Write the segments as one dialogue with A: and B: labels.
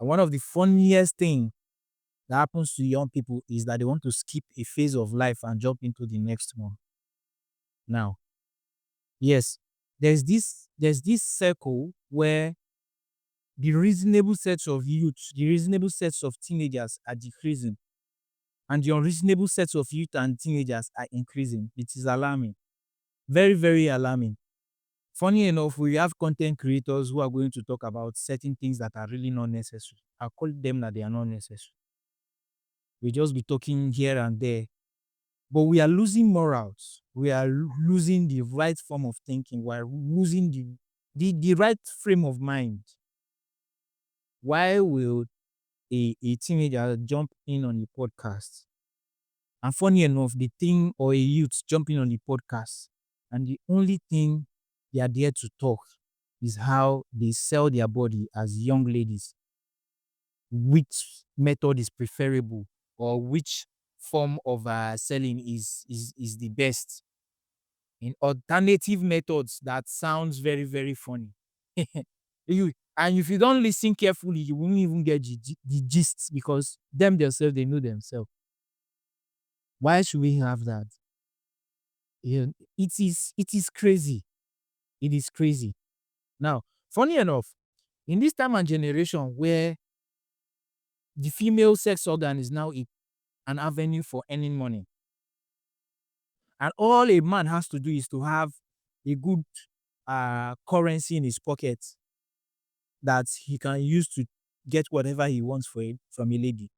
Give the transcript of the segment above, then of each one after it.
A: And one of the funniest thing that happens to young people is that they want to skip a phase of life and jump into the next one. Now, yes, there's this circle where the reasonable sets of youth, the reasonable sets of teenagers are decreasing, and the unreasonable sets of youth and teenagers are increasing. It is alarming. Very, very alarming. Funny enough, we have content creators who are going to talk about certain things that are really not necessary. I'll call them that they are not necessary. We just be talking here and there, but we are losing morals. We are losing the right form of thinking. We are losing the right frame of mind. Why will a teenager jump in on a podcast? And funny enough, the thing or a youth jumping on the podcast, and the only thing they are there to talk is how they sell their body as young ladies, which method is preferable, or which form of selling is the best in alternative methods. That sounds very, very funny. And if you don't listen carefully, you won't even get the gist, because them themselves, they know themselves. Why should we have that? Yeah, it is crazy. It is crazy. Now, funny enough, in this time and generation where the female sex organ is now an avenue for earning money, and all a man has to do is to have a good currency in his pocket that he can use to get whatever he wants for it from a lady.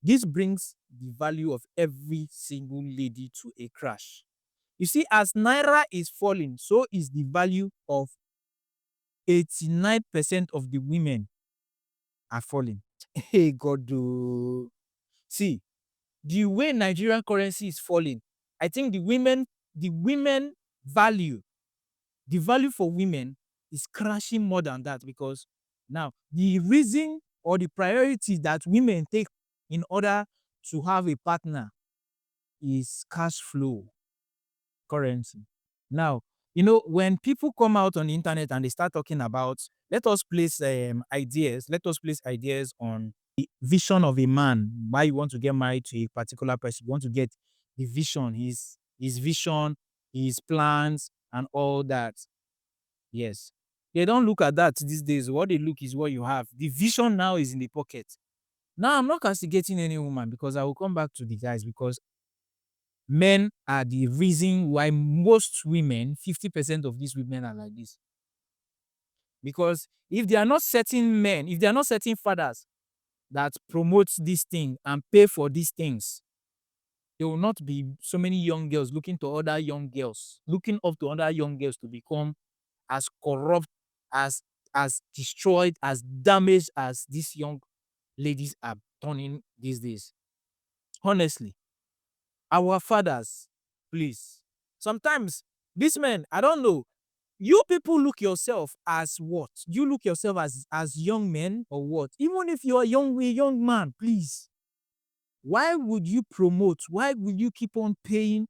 A: This brings the value of every single lady to a crash. You see, as Naira is falling, so is the value of 89% of the women are falling. Hey, God, oh. See, the way Nigerian currency is falling, I think the women value, the value for women is crashing more than that, because now the reason or the priority that women take in order to have a partner is cash flow currency. Now, when people come out on the internet and they start talking about, let us place ideas on the vision of a man, why you want to get married to a particular person. You want to get the vision, his vision, his plans, and all that. Yes. They don't look at that these days. What they look is what you have. The vision now is in the pocket. Now, I'm not castigating any woman, because I will come back to the guys, because men are the reason why most women, 50% of these women are like this. Because if they are not certain men, if they are not certain fathers that promote this thing and pay for these things, there will not be so many young girls looking up to other young girls to become as corrupt, as destroyed, as damaged as these young ladies are turning these days. Honestly, our fathers, please. Sometimes these men, I don't know. You people look yourself as what? You look yourself as young men or what? Even if you're a young man, please. Why would you promote? Why would you keep on paying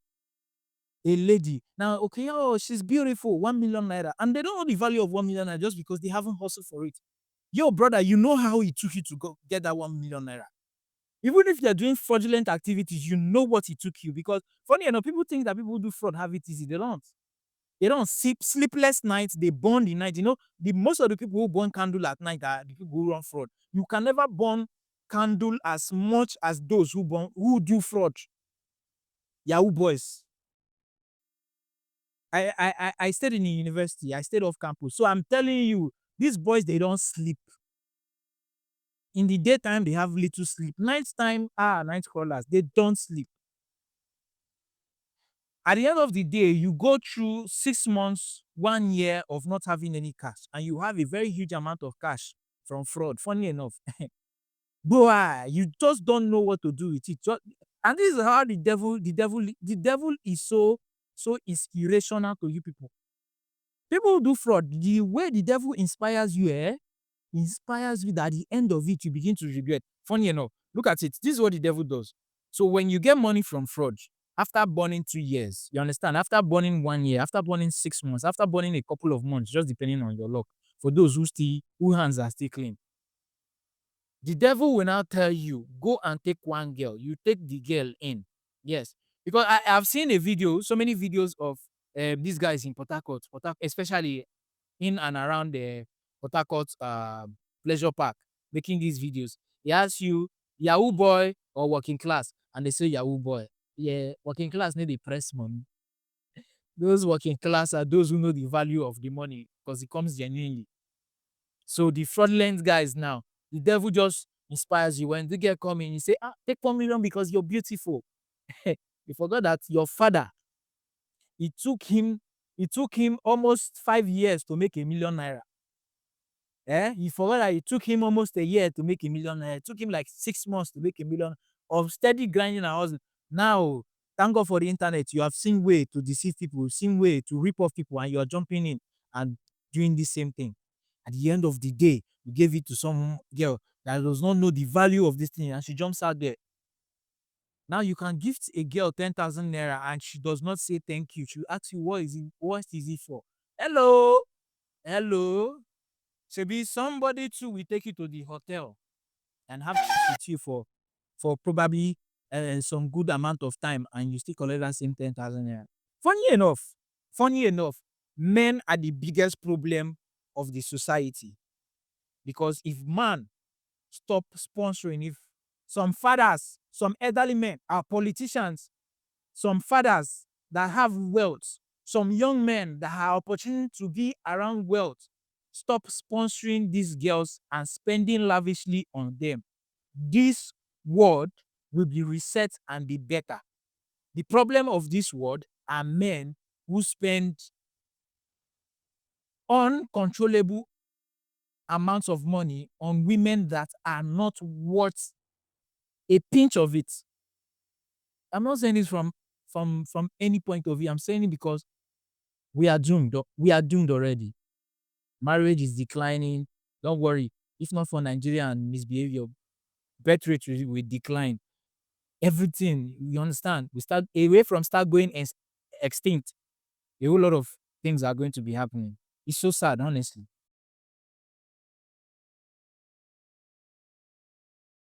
A: a lady? Now, okay, oh, she's beautiful, 1 million naira. And they don't know the value of 1 million naira just because they haven't hustled for it. Yo, brother, you know how it took you to go get that 1 million naira. Even if you're doing fraudulent activities, you know what it took you. Because funny enough, people think that people who do fraud have it easy. They don't. They don't sleepless nights. They burn the night. The most of the people who burn candle at night are the people who run fraud. You can never burn candle as much as those who do fraud. Yahoo boys. I stayed in the university. I stayed off campus. So I'm telling you, these boys, they don't sleep. In the daytime, they have little sleep. Nighttime, night crawlers, they don't sleep. At the end of the day, you go through 6 months, 1 year of not having any cash, and you have a very huge amount of cash from fraud. Funny enough, boy, you just don't know what to do with it. And this is how the devil is so inspirational to you people. People who do fraud, the way the devil inspires you, inspires you that at the end of it, you begin to regret. Funny enough, look at it. This is what the devil does. So when you get money from fraud, after burning 2 years, you understand? After burning 1 year, after burning 6 months, after burning a couple of months, just depending on your luck, for those who hands are still clean, The devil will now tell you, go and take one girl. You take the girl in. Yes. Because I've seen a video, so many videos of these guys in Port Harcourt, especially in and around the Port Harcourt pleasure park, making these videos. He asks you, Yahoo boy or working class? And they say Yahoo boy. Yeah, working class need the press money. Those working class are those who know the value of the money because it comes genuinely. So the fraudulent guys now, the devil just inspires you. When the girl come in, you say, take 1 million because you're beautiful. You forgot that your father, it took him, it took him almost 5 years to make 1 million naira. You forgot that it took him almost a year to make 1 million naira. It took him like 6 months to make 1 million of steady grinding and hustle. Now, thank God for the internet. You have seen way to deceive people, seen way to rip off people, and you are jumping in and doing the same thing. At the end of the day, you gave it to some girl that does not know the value of this thing, and she jumps out there. Now you can gift a girl 10,000 naira and she does not say thank you. She will ask you what is it for? Hello, hello. Maybe somebody too will take you to the hotel and have sex with you for probably some good amount of time, and you still collect that same 10,000 naira. Funny enough, men are the biggest problem of the society, because if man stop sponsoring, if some fathers, some elderly men are politicians, some fathers that have wealth, some young men that have opportunity to be around wealth, stop sponsoring these girls and spending lavishly on them, this world will be reset and be better. The problem of this world are men who spend uncontrollable amounts of money on women that are not worth a pinch of it. I'm not saying this from any point of view. I'm saying it because we are doomed. We are doomed already. Marriage is declining. Don't worry. If not for Nigeria and misbehavior, birth rate will decline. Everything, you understand? We start away from start going extinct. A whole lot of things are going to be happening. It's so sad, honestly.